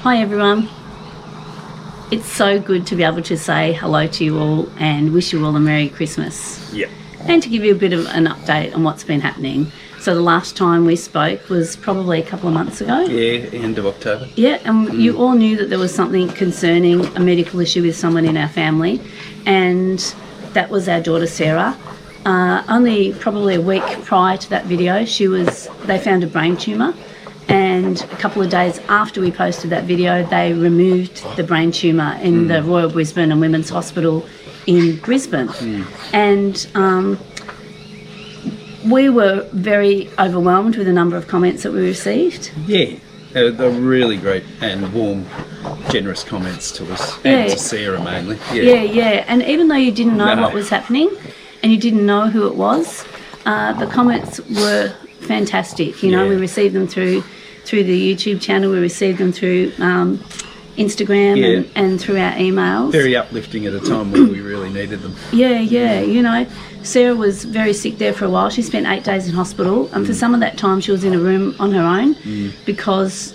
Hi everyone. It's so good to be able to say hello to you all and wish you all a Merry Christmas. Yeah. And to give you a bit of an update on what's been happening. So the last time we spoke was probably a couple of months ago. Yeah, end of October. Yeah, and you all knew that there was something concerning a medical issue with someone in our family, and that was our daughter Sarah. Only probably a week prior to that video, they found a brain tumour. And a couple of days after we posted that video, they removed the brain tumour in the Royal Brisbane and Women's Hospital in Brisbane. And we were very overwhelmed with the number of comments that we received. Yeah, they're really great and warm, generous comments to us and to Sarah mainly. Yeah. And even though you didn't know what was happening and you didn't know who it was, the comments were fantastic. You know, we received them through the YouTube channel, we received them through Instagram and through our emails. Very uplifting at a time when we really needed them. Yeah. You know, Sarah was very sick there for a while. She spent 8 days in hospital, and for some of that time she was in a room on her own because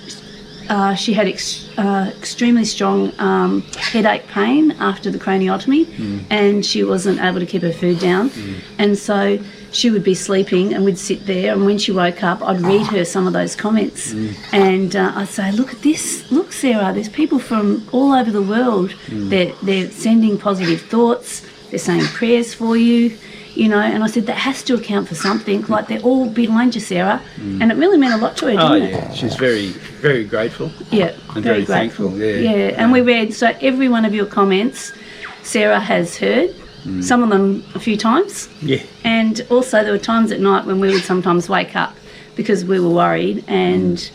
she had extremely strong headache pain after the craniotomy, and she wasn't able to keep her food down. And so she would be sleeping and we'd sit there, and when she woke up I'd read her some of those comments and I'd say, look at this, look Sarah, there's people from all over the world, they're sending positive thoughts, they're saying prayers for you, you know. And I said that has to account for something, like they're all behind you Sarah, and it really meant a lot to her, didn't it? She's very, very grateful. Yeah, and very grateful. Thankful. And we read, so every one of your comments Sarah has heard, some of them a few times. Yeah. And also there were times at night when we would sometimes wake up because we were worried, and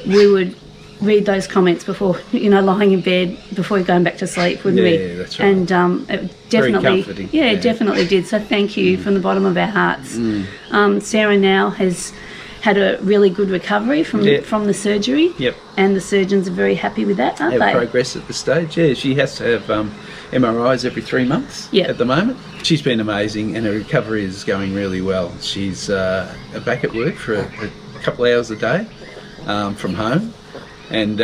we would read those comments before, you know, lying in bed before going back to sleep, wouldn't we? Yeah, that's right. And it definitely, very comforting. It definitely did. So thank you from the bottom of our hearts. Sarah now has had a really good recovery from the surgery. Yep. And the surgeons are very happy with that, aren't they? Progress at the stage. Yeah, she has to have MRIs every 3 months at the moment. She's been amazing and her recovery is going really well. She's back at work for a couple of hours a day from home, and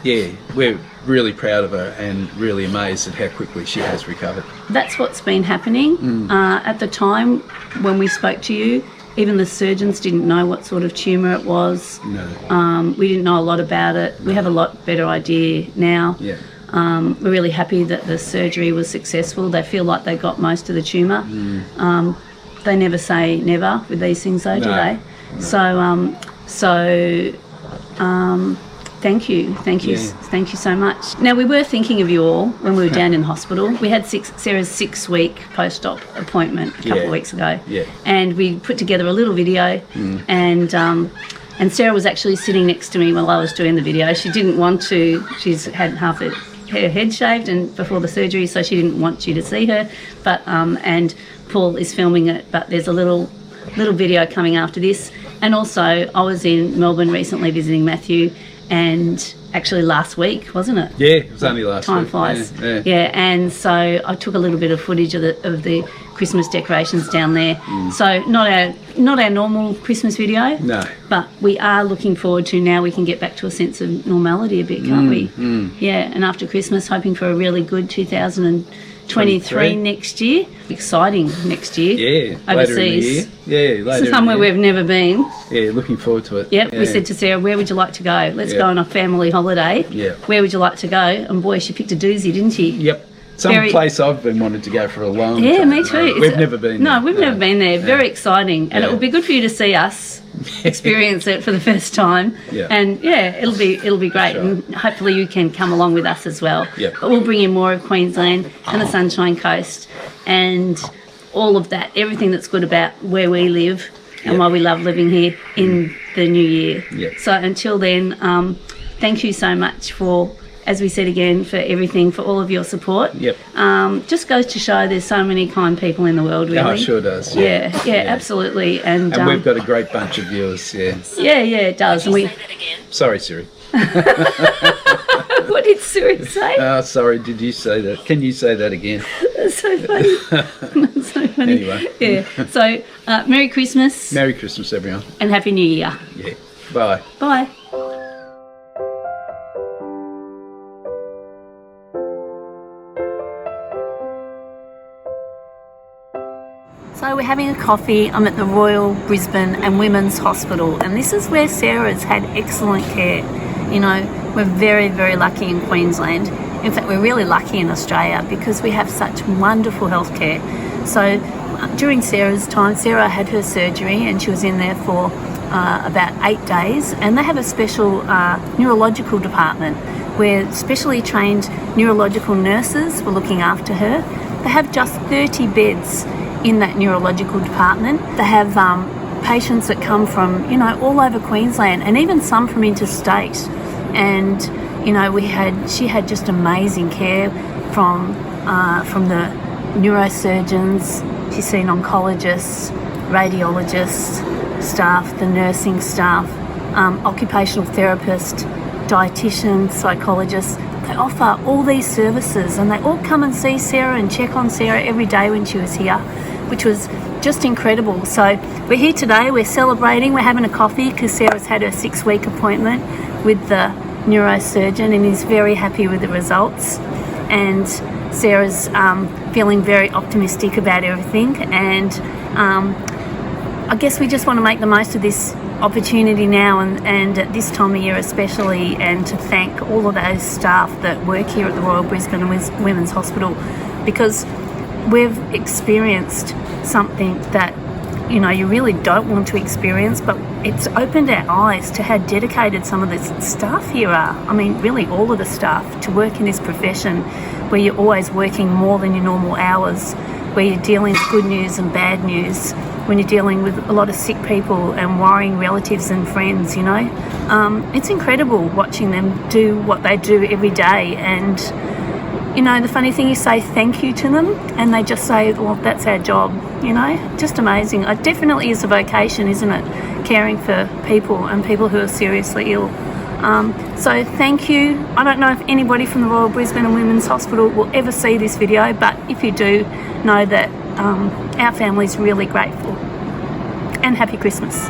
we're really proud of her and really amazed at how quickly she has recovered. That's what's been happening. At the time when we spoke to you, even the surgeons didn't know what sort of tumour it was. No. We didn't know a lot about it. We have a lot better idea now. Yeah. We're really happy that the surgery was successful. They feel like they got most of the tumour. They never say never with these things though, do they? No. So thank you so much. Now, we were thinking of you all when we were down in hospital. We had Sarah's 6-week post-op appointment a couple of weeks ago, and we put together a little video, and Sarah was actually sitting next to me while I was doing the video. She didn't want to. She's had half her head shaved and before the surgery, so she didn't want you to see her. But and Paul is filming it. But there's a little video coming after this. And also, I was in Melbourne recently visiting Matthew, and actually last week, wasn't it? Yeah, it was only last week. Time flies. Yeah, and so I took a little bit of footage of the Christmas decorations down there. So not our normal Christmas video. No. But we are looking forward to, now we can get back to a sense of normality a bit, can't we? Yeah, and after Christmas, hoping for a really good 2023 next year. Exciting next year. Yeah, overseas. Later in the year. Yeah, later. So somewhere we've never been. Yeah, looking forward to it. Yep, we said to Sarah, where would you like to go? Let's go on a family holiday. Yeah. Where would you like to go? And boy, she picked a doozy, didn't she? Yep. Some place I've been wanting to go for a long time. Yeah, me too. We've never been there. No, we've never been there. Very exciting. And it will be good for you to see us experience it for the first time. Yeah. And it'll be great. Sure. And hopefully you can come along with us as well. Yep. But we'll bring you more of Queensland and the Sunshine Coast and all of that, everything that's good about where we live and why we love living here in the new year. Yep. So until then, thank you so much for, as we said again, for everything, for all of your support. Yep. Just goes to show there's so many kind people in the world, really. Oh, it sure does. Yeah, absolutely. And we've got a great bunch of viewers, Yeah, it does. Can you say that again? Sorry, Siri. What did Siri say? Sorry, did you say that? Can you say that again? That's so funny. That's so funny. Anyway. Yeah. So, Merry Christmas. Merry Christmas, everyone. And Happy New Year. Yeah. Bye. Bye. So we're having a coffee. I'm at the Royal Brisbane and Women's Hospital, and this is where Sarah's had excellent care. You know, we're very, very lucky in Queensland. In fact, we're really lucky in Australia because we have such wonderful healthcare. So during Sarah's time, Sarah had her surgery and she was in there for about 8 days, and they have a special neurological department where specially trained neurological nurses were looking after her. They have just 30 beds in that neurological department. They have patients that come from, you know, all over Queensland and even some from interstate. And, you know, she had just amazing care from the neurosurgeons. She's seen oncologists, radiologists, staff, the nursing staff, occupational therapist, dietitian, psychologists. They offer all these services, and they all come and see Sarah and check on Sarah every day when she was here, which was just incredible. So we're here today, we're celebrating, we're having a coffee because Sarah's had her 6-week appointment with the neurosurgeon and is very happy with the results. And Sarah's feeling very optimistic about everything, and I guess we just want to make the most of this opportunity now and at this time of year especially, and to thank all of those staff that work here at the Royal Brisbane and Women's Hospital, because we've experienced something that, you know, you really don't want to experience, but it's opened our eyes to how dedicated some of the staff here are. I mean, really all of the staff to work in this profession where you're always working more than your normal hours, where you're dealing with good news and bad news, when you're dealing with a lot of sick people and worrying relatives and friends, you know. It's incredible watching them do what they do every day. And, you know, the funny thing is, say thank you to them and they just say, well, that's our job, you know. Just amazing. It definitely is a vocation, isn't it? Caring for people and people who are seriously ill. So thank you. I don't know if anybody from the Royal Brisbane and Women's Hospital will ever see this video, but if you do, know that our family's really grateful. And happy Christmas.